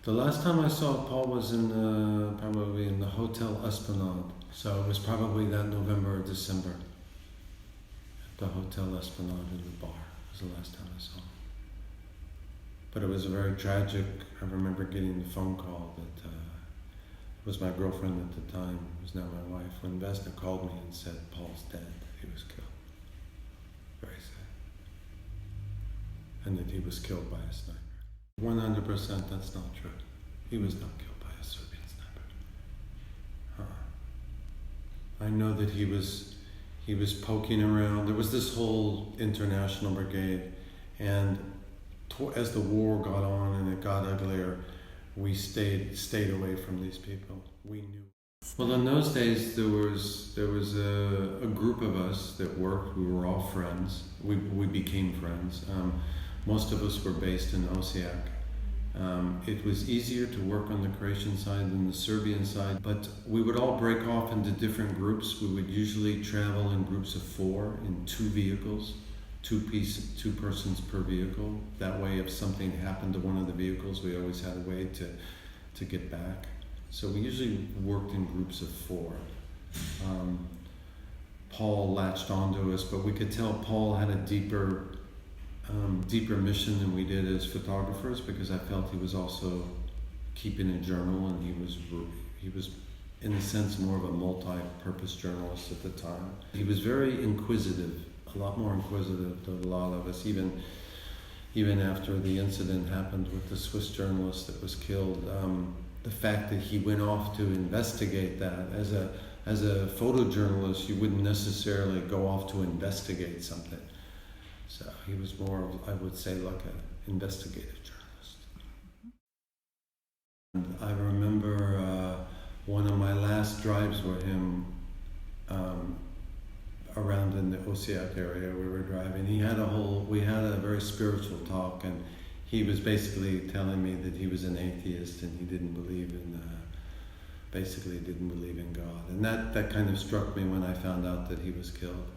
The last time I saw Paul was probably in the Hotel Esplanade. So it was probably that November or December. At the Hotel Esplanade in the bar was the last time I saw him. But it was a very tragic. I remember getting the phone call that was my girlfriend at the time, who's now my wife, when Vesna called me and said, Paul's dead, he was killed. Very sad. And that he was killed by a sniper. 100% that's not true. He was not killed by a Serbian sniper. I know that he was poking around. There was this whole international brigade, and as the war got on and it got uglier, we stayed away from these people. We knew. Well, in those days, there was a group of us that worked. We were all friends. We became friends. Most of us were based in Osijek. It was easier to work on the Croatian side than the Serbian side, but we would all break off into different groups. We would usually travel in groups of 4 in 2 vehicles. 2 persons per vehicle. That way, if something happened to one of the vehicles, we always had a way to get back. So we usually worked in groups of 4. Paul latched onto us, but we could tell Paul had a deeper mission than we did as photographers, because I felt he was also keeping a journal, and he was in a sense more of a multi-purpose journalist at the time. He was very inquisitive. A lot more inquisitive than a lot of us, even after the incident happened with the Swiss journalist that was killed. The fact that he went off to investigate that, as a photojournalist, you wouldn't necessarily go off to investigate something. So he was more of, I would say, like an investigative journalist. And I remember one of my last drives with him, around in the Osijek area we were driving. We had a very spiritual talk, and he was basically telling me that he was an atheist and he didn't believe in God. And that kind of struck me when I found out that he was killed.